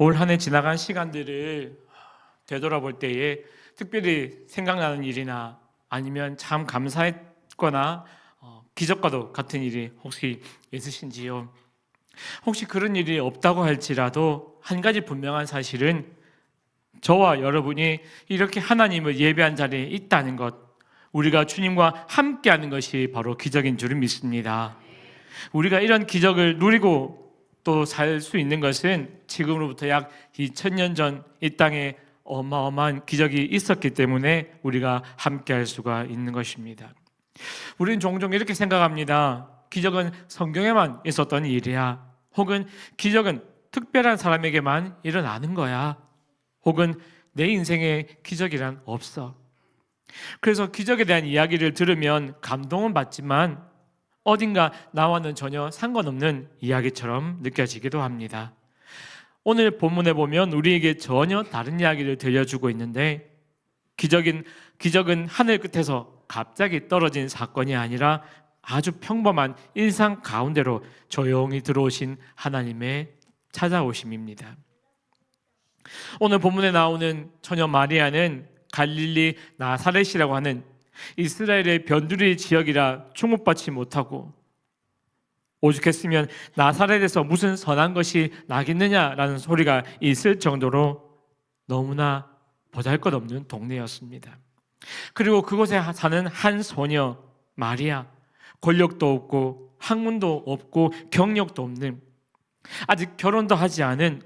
올 한 해 지나간 시간들을 되돌아볼 때에 특별히 생각나는 일이나 아니면 참 감사했거나 기적과도 같은 일이 혹시 있으신지요? 혹시 그런 일이 없다고 할지라도 한 가지 분명한 사실은 저와 여러분이 이렇게 하나님을 예배한 자리에 있다는 것, 우리가 주님과 함께하는 것이 바로 기적인 줄 믿습니다. 우리가 이런 기적을 누리고 또 살 수 있는 것은 지금으로부터 약 2000년 전 이 땅에 어마어마한 기적이 있었기 때문에 우리가 함께할 수가 있는 것입니다. 우리는 종종 이렇게 생각합니다. 기적은 성경에만 있었던 일이야. 혹은 기적은 특별한 사람에게만 일어나는 거야. 혹은 내 인생에 기적이란 없어. 그래서 기적에 대한 이야기를 들으면 감동은 받지만 어딘가 나와는 전혀 상관없는 이야기처럼 느껴지기도 합니다. 오늘 본문에 보면 우리에게 전혀 다른 이야기를 들려주고 있는데 기적은 하늘 끝에서 갑자기 떨어진 사건이 아니라 아주 평범한 일상 가운데로 조용히 들어오신 하나님의 찾아오심입니다. 오늘 본문에 나오는 처녀 마리아는 갈릴리 나사렛이라고 하는 이스라엘의 변두리 지역이라 충목받지 못하고 오죽했으면 나사렛에서 무슨 선한 것이 나겠느냐라는 소리가 있을 정도로 너무나 보잘것없는 동네였습니다. 그리고 그곳에 사는 한 소녀 마리아, 권력도 없고 학문도 없고 경력도 없는, 아직 결혼도 하지 않은,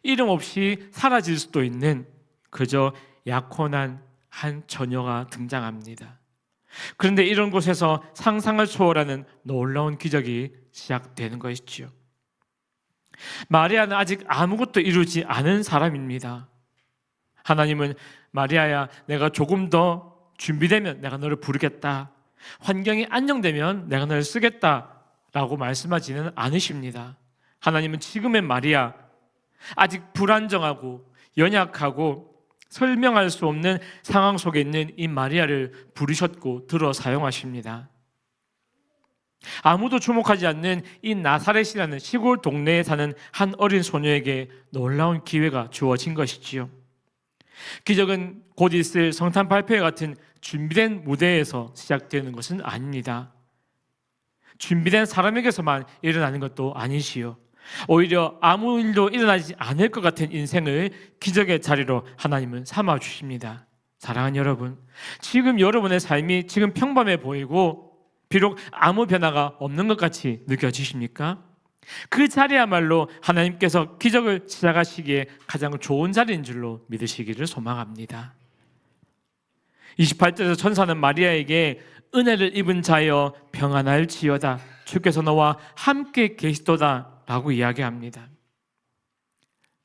이름 없이 사라질 수도 있는 그저 약혼한 한 처녀가 등장합니다. 그런데 이런 곳에서 상상을 초월하는 놀라운 기적이 시작되는 것이지요. 마리아는 아직 아무것도 이루지 않은 사람입니다. 하나님은 마리아야, 내가 조금 더 준비되면 내가 너를 부르겠다. 환경이 안정되면 내가 너를 쓰겠다 라고 말씀하지는 않으십니다. 하나님은 지금의 마리아, 아직 불안정하고 연약하고 설명할 수 없는 상황 속에 있는 이 마리아를 부르셨고 들어 사용하십니다. 아무도 주목하지 않는 이 나사렛이라는 시골 동네에 사는 한 어린 소녀에게 놀라운 기회가 주어진 것이지요. 기적은 곧 있을 성탄 발표회 같은 준비된 무대에서 시작되는 것은 아닙니다. 준비된 사람에게서만 일어나는 것도 아니시요. 오히려 아무 일도 일어나지 않을 것 같은 인생을 기적의 자리로 하나님은 삼아 주십니다. 사랑하는 여러분, 지금 여러분의 삶이 지금 평범해 보이고 비록 아무 변화가 없는 것 같이 느껴지십니까? 그 자리야말로 하나님께서 기적을 시작하시기에 가장 좋은 자리인 줄로 믿으시기를 소망합니다. 28절에서 천사는 마리아에게 은혜를 입은 자여 평안할지어다, 주께서 너와 함께 계시도다 라고 이야기합니다.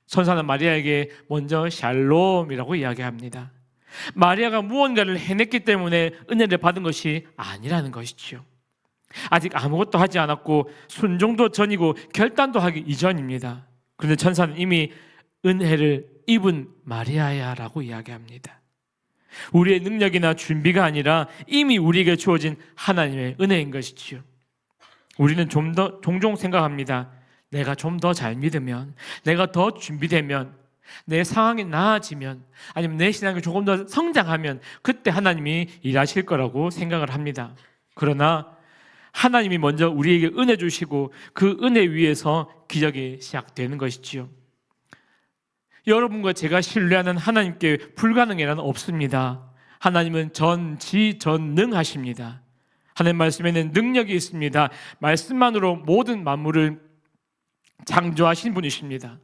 천사는 마리아에게 먼저 샬롬이라고 이야기합니다. 마리아가 무언가를 해냈기 때문에 은혜를 받은 것이 아니라는 것이지요. 아직 아무것도 하지 않았고 순종도 전이고 결단도 하기 이전입니다. 그런데 천사는 이미 은혜를 입은 마리아야 라고 이야기합니다. 우리의 능력이나 준비가 아니라 이미 우리에게 주어진 하나님의 은혜인 것이지요. 우리는 종종 생각합니다. 내가 좀 더 잘 믿으면, 내가 더 준비되면, 내 상황이 나아지면, 아니면 내 신앙이 조금 더 성장하면 그때 하나님이 일하실 거라고 생각을 합니다. 그러나 하나님이 먼저 우리에게 은혜 주시고 그 은혜 위에서 기적이 시작되는 것이지요. 여러분과 제가 신뢰하는 하나님께 불가능이란 없습니다. 하나님은 전지전능하십니다. 하나님 말씀에는 능력이 있습니다. 말씀만으로 모든 만물을 창조하신 분이십니다.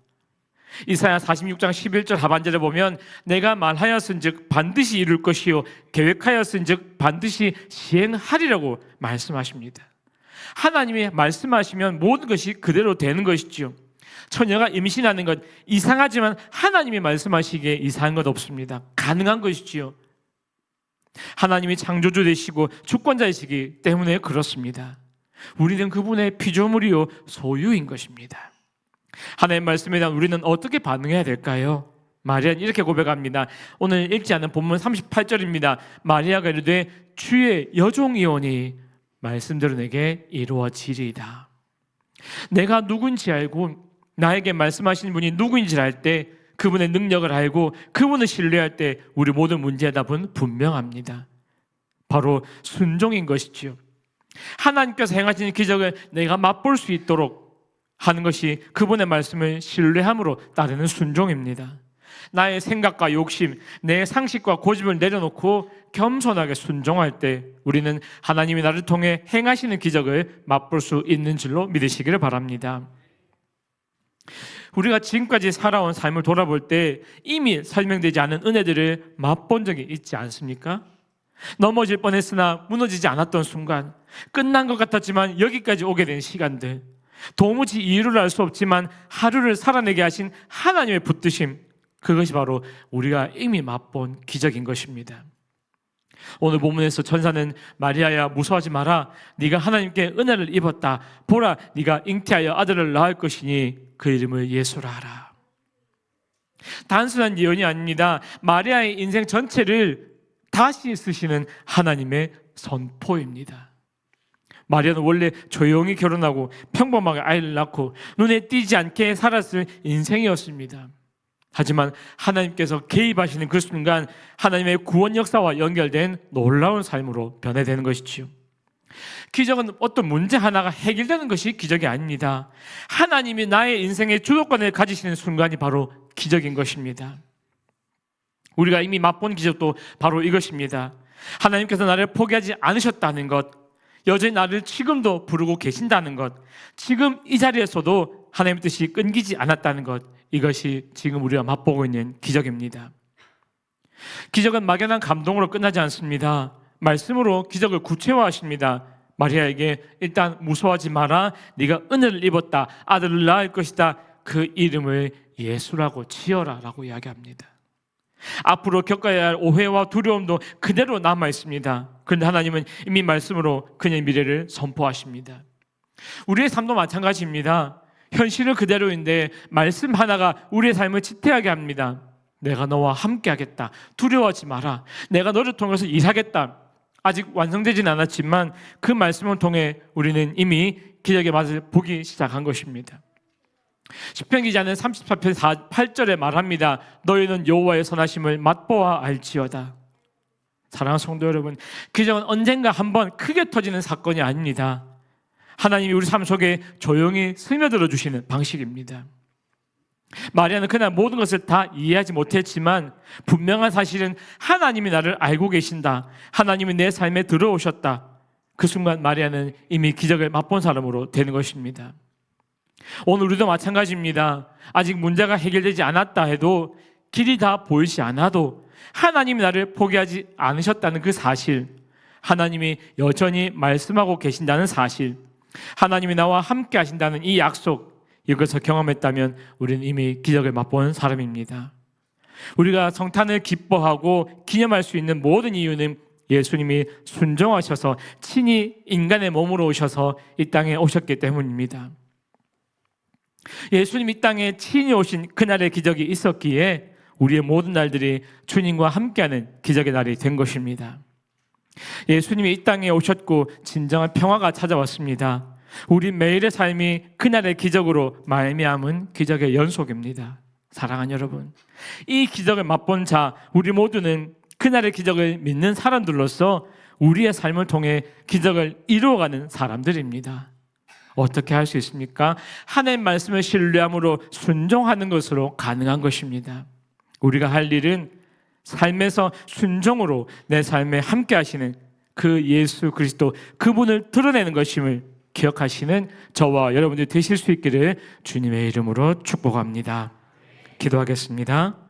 이사야 46장 11절 하반절에 보면 내가 말하였은즉 반드시 이룰 것이요 계획하였은즉 반드시 시행하리라고 말씀하십니다. 하나님이 말씀하시면 모든 것이 그대로 되는 것이지요. 처녀가 임신하는 것 이상하지만 하나님이 말씀하시기에 이상한 것 없습니다. 가능한 것이지요. 하나님이 창조주 되시고 주권자이시기 때문에 그렇습니다. 우리는 그분의 피조물이요 소유인 것입니다. 하나님의 말씀에 대한 우리는 어떻게 반응해야 될까요? 마리아는 이렇게 고백합니다. 오늘 읽지 않은 본문 38절입니다. 마리아가 이르되 주의 여종이오니 말씀대로 내게 이루어지리이다. 내가 누군지 알고 나에게 말씀하시는 분이 누구인지를 알 때, 그분의 능력을 알고 그분을 신뢰할 때 우리 모든 문제의 답은 분명합니다. 바로 순종인 것이지요. 하나님께서 행하시는 기적을 내가 맛볼 수 있도록 하는 것이 그분의 말씀을 신뢰함으로 따르는 순종입니다. 나의 생각과 욕심, 내 상식과 고집을 내려놓고 겸손하게 순종할 때 우리는 하나님이 나를 통해 행하시는 기적을 맛볼 수 있는 줄로 믿으시기를 바랍니다. 우리가 지금까지 살아온 삶을 돌아볼 때 이미 설명되지 않은 은혜들을 맛본 적이 있지 않습니까? 넘어질 뻔했으나 무너지지 않았던 순간, 끝난 것 같았지만 여기까지 오게 된 시간들, 도무지 이유를 알 수 없지만 하루를 살아내게 하신 하나님의 붙드심, 그것이 바로 우리가 이미 맛본 기적인 것입니다. 오늘 본문에서 천사는 마리아야 무서워하지 마라, 네가 하나님께 은혜를 입었다. 보라, 네가 잉태하여 아들을 낳을 것이니 그 이름을 예수라 하라. 단순한 예언이 아닙니다. 마리아의 인생 전체를 다시 쓰시는 하나님의 선포입니다. 마리아는 원래 조용히 결혼하고 평범하게 아이를 낳고 눈에 띄지 않게 살았을 인생이었습니다. 하지만 하나님께서 개입하시는 그 순간 하나님의 구원 역사와 연결된 놀라운 삶으로 변해되는 것이지요. 기적은 어떤 문제 하나가 해결되는 것이 기적이 아닙니다. 하나님이 나의 인생의 주도권을 가지시는 순간이 바로 기적인 것입니다. 우리가 이미 맛본 기적도 바로 이것입니다. 하나님께서 나를 포기하지 않으셨다는 것, 여전히 나를 지금도 부르고 계신다는 것, 지금 이 자리에서도 하나님의 뜻이 끊기지 않았다는 것, 이것이 지금 우리가 맛보고 있는 기적입니다. 기적은 막연한 감동으로 끝나지 않습니다. 말씀으로 기적을 구체화하십니다. 마리아에게 일단 무서워하지 마라, 네가 은혜를 입었다, 아들을 낳을 것이다, 그 이름을 예수라고 지어라 라고 이야기합니다. 앞으로 겪어야 할 오해와 두려움도 그대로 남아 있습니다. 그런데 하나님은 이미 말씀으로 그녀의 미래를 선포하십니다. 우리의 삶도 마찬가지입니다. 현실은 그대로인데 말씀 하나가 우리의 삶을 지탱하게 합니다. 내가 너와 함께 하겠다, 두려워하지 마라, 내가 너를 통해서 일하겠다. 아직 완성되지는 않았지만 그 말씀을 통해 우리는 이미 기적의 맛을 보기 시작한 것입니다. 시편 기자는 34편 8절에 말합니다. 너희는 여호와의 선하심을 맛보아 알지어다. 사랑하는 성도 여러분, 기적은 언젠가 한번 크게 터지는 사건이 아닙니다. 하나님이 우리 삶 속에 조용히 스며들어 주시는 방식입니다. 마리아는 그날 모든 것을 다 이해하지 못했지만 분명한 사실은 하나님이 나를 알고 계신다, 하나님이 내 삶에 들어오셨다. 그 순간 마리아는 이미 기적을 맛본 사람으로 되는 것입니다. 오늘 우리도 마찬가지입니다. 아직 문제가 해결되지 않았다 해도, 길이 다 보이지 않아도 하나님이 나를 포기하지 않으셨다는 그 사실, 하나님이 여전히 말씀하고 계신다는 사실, 하나님이 나와 함께 하신다는 이 약속, 이것을 경험했다면 우리는 이미 기적을 맛본 사람입니다. 우리가 성탄을 기뻐하고 기념할 수 있는 모든 이유는 예수님이 순종하셔서 친히 인간의 몸으로 오셔서 이 땅에 오셨기 때문입니다. 예수님이 이 땅에 친히 오신 그날의 기적이 있었기에 우리의 모든 날들이 주님과 함께하는 기적의 날이 된 것입니다. 예수님이 이 땅에 오셨고 진정한 평화가 찾아왔습니다. 우리 매일의 삶이 그날의 기적으로 말미암은 기적의 연속입니다. 사랑하는 여러분, 이 기적을 맛본 자, 우리 모두는 그날의 기적을 믿는 사람들로서 우리의 삶을 통해 기적을 이루어가는 사람들입니다. 어떻게 할 수 있습니까? 하나님 말씀을 신뢰함으로 순종하는 것으로 가능한 것입니다. 우리가 할 일은 삶에서 순종으로 내 삶에 함께 하시는 그 예수 그리스도, 그분을 드러내는 것임을 기억하시는 저와 여러분들이 되실 수 있기를 주님의 이름으로 축복합니다. 기도하겠습니다.